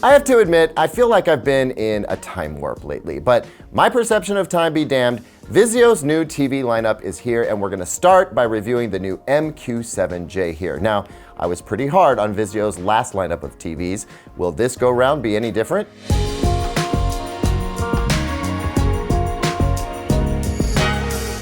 I have to admit, I feel like I've been in a time warp lately, but my perception of time be damned, Vizio's new TV lineup is here, and we're gonna start by reviewing the new M7Q7-J here. Now, I was pretty hard on Vizio's last lineup of TVs. Will this go round be any different?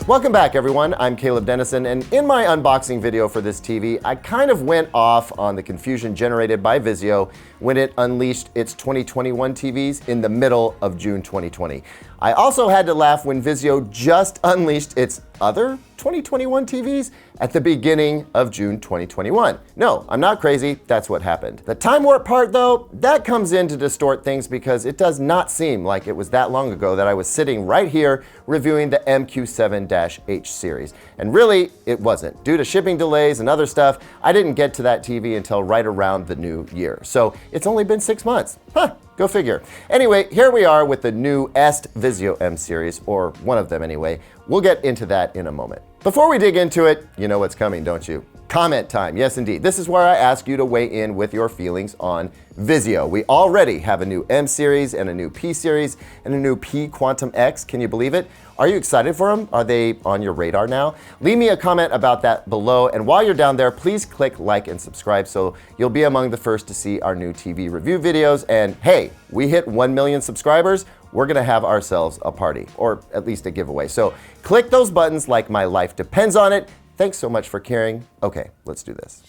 Welcome back, everyone. I'm Caleb Dennison, and in my unboxing video for this TV, I kind of went off on the confusion generated by Vizio when it unleashed its 2021 TVs in the middle of June 2020. I also had to laugh when Vizio just unleashed its other 2021 TVs at the beginning of June 2021. No, I'm not crazy, that's what happened. The time warp part though, that comes in to distort things because it does not seem like it was that long ago that I was sitting right here reviewing the MQ7-H series. And really, it wasn't. Due to shipping delays and other stuff, I didn't get to that TV until right around the new year. So it's only been 6 months. Huh. Go figure. Anyway, here we are with the new Est Vizio M series, or one of them anyway. We'll get into that in a moment. Before we dig into it, you know what's coming, don't you? Comment time. Yes, indeed. This is where I ask you to weigh in with your feelings on Vizio. We already have a new M series and a new P series and a new P Quantum X. Can you believe it? Are you excited for them? Are they on your radar now? Leave me a comment about that below. And while you're down there, please click like and subscribe so you'll be among the first to see our new TV review videos. And hey, we hit 1 million subscribers. We're gonna have ourselves a party, or at least a giveaway. So click those buttons like my life depends on it. Thanks so much for caring. Okay, let's do this.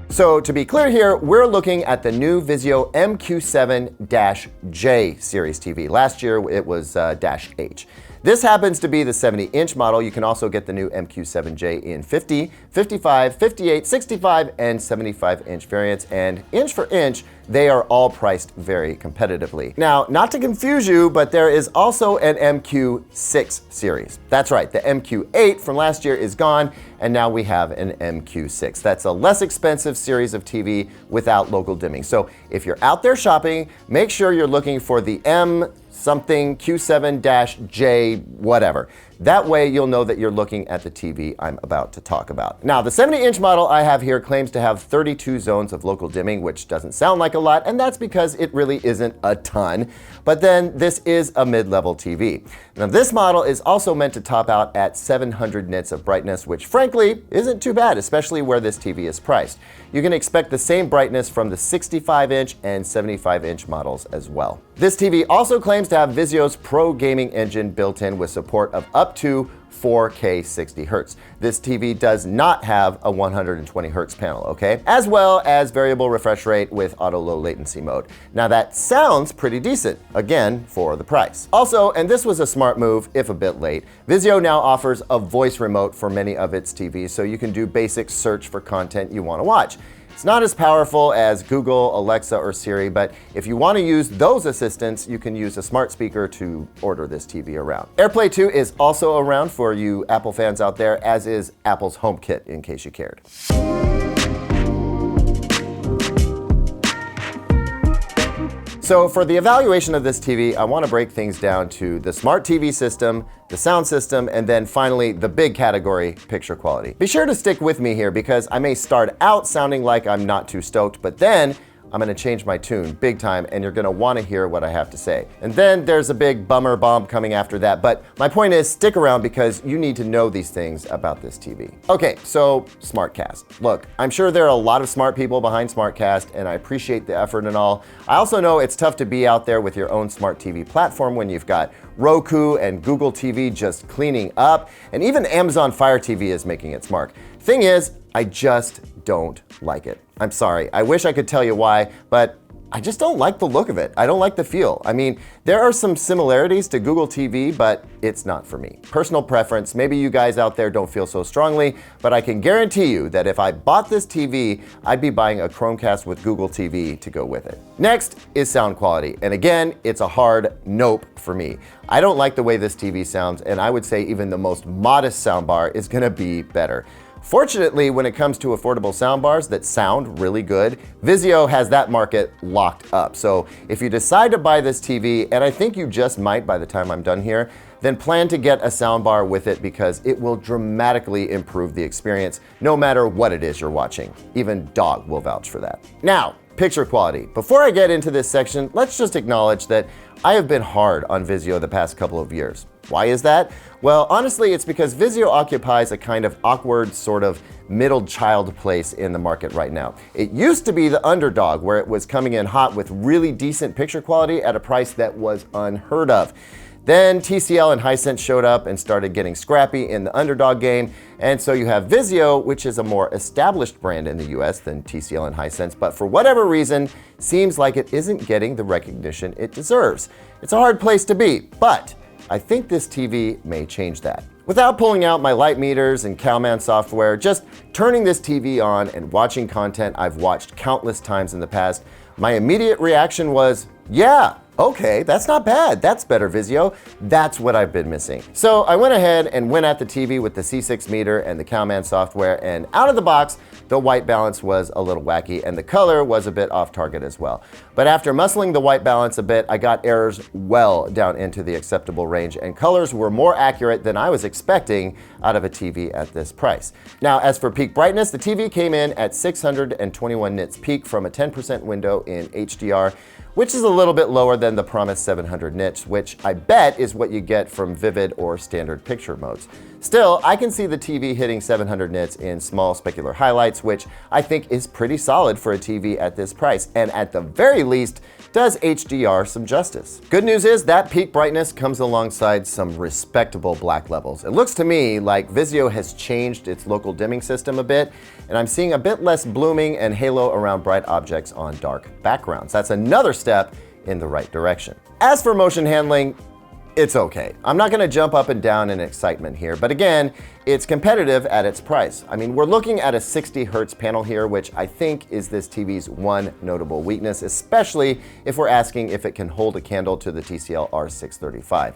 So to be clear here, we're looking at the new Vizio MQ7-J series TV. Last year it was -H. This happens to be the 70-inch model. You can also get the new MQ7J in 50, 55, 58, 65, and 75-inch variants. And inch for inch, they are all priced very competitively. Now, not to confuse you, but there is also an MQ6 series. That's right, the MQ8 from last year is gone, and now we have an MQ6. That's a less expensive series of TV without local dimming. So if you're out there shopping, make sure you're looking for the M7Q7-J whatever. That way you'll know that you're looking at the TV I'm about to talk about. Now, the 70-inch model I have here claims to have 32 zones of local dimming, which doesn't sound like a lot, and that's because it really isn't a ton. But then this is a mid-level TV. Now, this model is also meant to top out at 700 nits of brightness, which frankly isn't too bad, especially where this TV is priced. You can expect the same brightness from the 65-inch and 75-inch models as well. This TV also claims to have Vizio's Pro Gaming engine built in with support of up to 4K 60 Hz. This TV does not have a 120 Hz panel, okay? As well as variable refresh rate with auto low latency mode. Now that sounds pretty decent, again, for the price. Also, and this was a smart move, if a bit late, Vizio now offers a voice remote for many of its TVs, so you can do basic search for content you want to watch. It's not as powerful as Google, Alexa, or Siri, but if you want to use those assistants, you can use a smart speaker to order this TV around. AirPlay 2 is also around for you Apple fans out there, as is Apple's HomeKit, in case you cared. So for the evaluation of this TV, I want to break things down to the smart TV system, the sound system, and then finally the big category, picture quality. Be sure to stick with me here because I may start out sounding like I'm not too stoked, but then I'm gonna change my tune big time and you're gonna wanna hear what I have to say. And then there's a big bummer bomb coming after that, but my point is stick around because you need to know these things about this TV. Okay, so SmartCast. Look, I'm sure there are a lot of smart people behind SmartCast and I appreciate the effort and all. I also know it's tough to be out there with your own smart TV platform when you've got Roku and Google TV just cleaning up, and even Amazon Fire TV is making its mark. Thing is, I just don't like it. I'm sorry, I wish I could tell you why, but I just don't like the look of it. I don't like the feel. I mean, there are some similarities to Google TV, but it's not for me. Personal preference, maybe you guys out there don't feel so strongly, but I can guarantee you that if I bought this TV, I'd be buying a Chromecast with Google TV to go with it. Next is sound quality, and again, it's a hard nope for me. I don't like the way this TV sounds, and I would say even the most modest soundbar is gonna be better. Fortunately, when it comes to affordable soundbars that sound really good, Vizio has that market locked up. So if you decide to buy this TV, and I think you just might by the time I'm done here, then plan to get a soundbar with it because it will dramatically improve the experience no matter what it is you're watching. Even Dog will vouch for that. Now, picture quality. Before I get into this section, let's just acknowledge that I have been hard on Vizio the past couple of years. Why is that? Well, honestly, it's because Vizio occupies a kind of awkward, sort of middle child place in the market right now. It used to be the underdog, where it was coming in hot with really decent picture quality at a price that was unheard of. Then TCL and Hisense showed up and started getting scrappy in the underdog game, and so you have Vizio, which is a more established brand in the US than TCL and Hisense, but for whatever reason, seems like it isn't getting the recognition it deserves. It's a hard place to be, but I think this TV may change that. Without pulling out my light meters and Cowman software, just turning this TV on and watching content I've watched countless times in the past, my immediate reaction was, yeah, okay, that's not bad. That's better, Vizio. That's what I've been missing. So I went ahead and went at the TV with the C6 meter and the Cowman software, and out of the box, the white balance was a little wacky and the color was a bit off target as well. But after muscling the white balance a bit, I got errors well down into the acceptable range, and colors were more accurate than I was expecting out of a TV at this price. Now, as for peak brightness, the TV came in at 621 nits peak from a 10% window in HDR, which is a little bit lower than the promised 700 nits, which I bet is what you get from vivid or standard picture modes. Still, I can see the TV hitting 700 nits in small specular highlights, which I think is pretty solid for a TV at this price, and at the very least, does HDR some justice. Good news is that peak brightness comes alongside some respectable black levels. It looks to me like Vizio has changed its local dimming system a bit, and I'm seeing a bit less blooming and halo around bright objects on dark backgrounds. That's another step in the right direction. As for motion handling, it's okay. I'm not gonna jump up and down in excitement here, but again, it's competitive at its price. I mean, we're looking at a 60 Hertz panel here, which I think is this TV's one notable weakness, especially if we're asking if it can hold a candle to the TCL R635.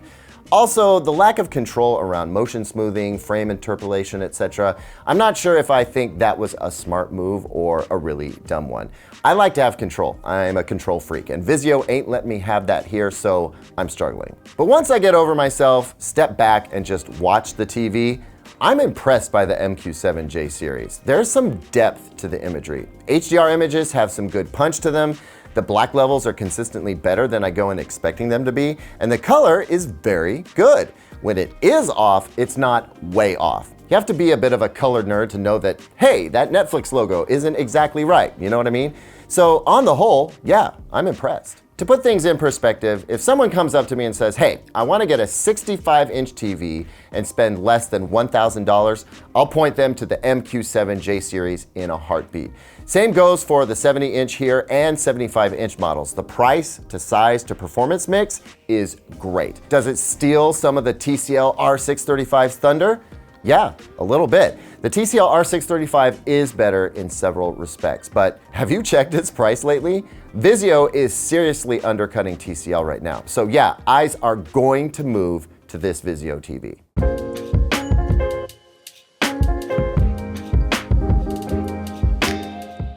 Also, the lack of control around motion smoothing, frame interpolation, etc. I'm not sure if I think that was a smart move or a really dumb one. I like to have control. I'm a control freak, and Vizio ain't let me have that here, so I'm struggling. But once I get over myself, step back, and just watch the TV, I'm impressed by the MQ7J series. There's some depth to the imagery. HDR images have some good punch to them. The black levels are consistently better than I go in expecting them to be, and the color is very good. When it is off, it's not way off. You have to be a bit of a color nerd to know that, hey, that Netflix logo isn't exactly right, you know what I mean? So on the whole, yeah, I'm impressed. To put things in perspective, if someone comes up to me and says, hey, I want to get a 65-inch TV and spend less than $1,000, I'll point them to the MQ7J series in a heartbeat. Same goes for the 70-inch here and 75-inch models. The price to size to performance mix is great. Does it steal some of the TCL R635's thunder? Yeah, a little bit. The TCL R635 is better in several respects, but have you checked its price lately? Vizio is seriously undercutting TCL right now. So yeah, eyes are going to move to this Vizio TV.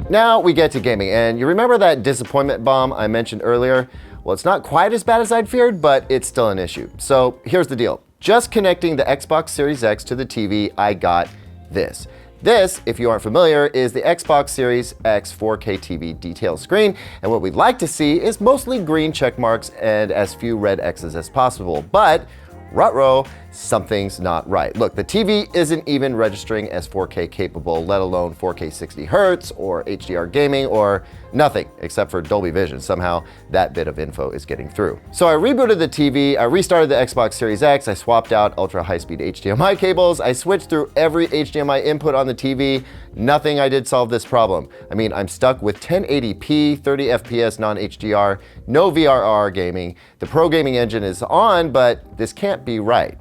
Now we get to gaming, and you remember that disappointment bomb I mentioned earlier? Well, it's not quite as bad as I'd feared, but it's still an issue. So here's the deal. Just connecting the Xbox Series X to the TV, I got this. This, if you aren't familiar, is the Xbox Series X 4K TV detail screen, and what we'd like to see is mostly green check marks and as few red X's as possible. But ruh-roh, something's not right. Look, the TV isn't even registering as 4K capable, let alone 4K 60 Hertz or HDR gaming or nothing except for Dolby Vision. Somehow that bit of info is getting through. So I rebooted the TV, I restarted the Xbox Series X, I swapped out ultra high-speed HDMI cables, I switched through every HDMI input on the TV. Nothing I did solve this problem. I mean, I'm stuck with 1080p, 30 FPS non-HDR, no VRR gaming. The Pro Gaming Engine is on, but this can't be right?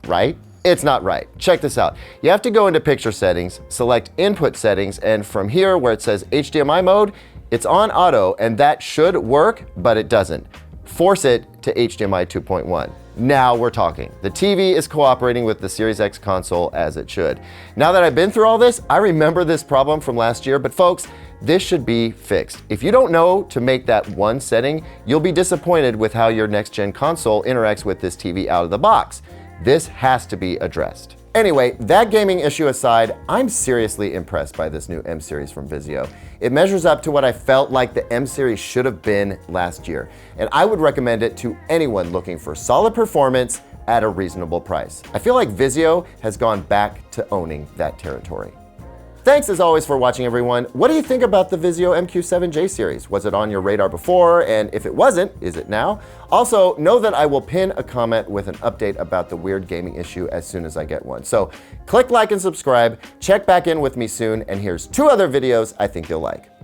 It's not right. Check this out. You have to go into picture settings, select input settings, and from here where it says HDMI mode, it's on auto, and that should work, but it doesn't. Force it to HDMI 2.1. Now we're talking. The TV is cooperating with the Series X console as it should. Now that I've been through all this, I remember this problem from last year, but folks, this should be fixed. If you don't know to make that one setting, you'll be disappointed with how your next-gen console interacts with this TV out of the box. This has to be addressed. Anyway, that gaming issue aside, I'm seriously impressed by this new M series from Vizio. It measures up to what I felt like the M series should have been last year, and I would recommend it to anyone looking for solid performance at a reasonable price. I feel like Vizio has gone back to owning that territory. Thanks as always for watching, everyone. What do you think about the Vizio MQ7J series? Was it on your radar before? And if it wasn't, is it now? Also, know that I will pin a comment with an update about the weird gaming issue as soon as I get one. So click like and subscribe, check back in with me soon, and here's 2 other videos I think you'll like.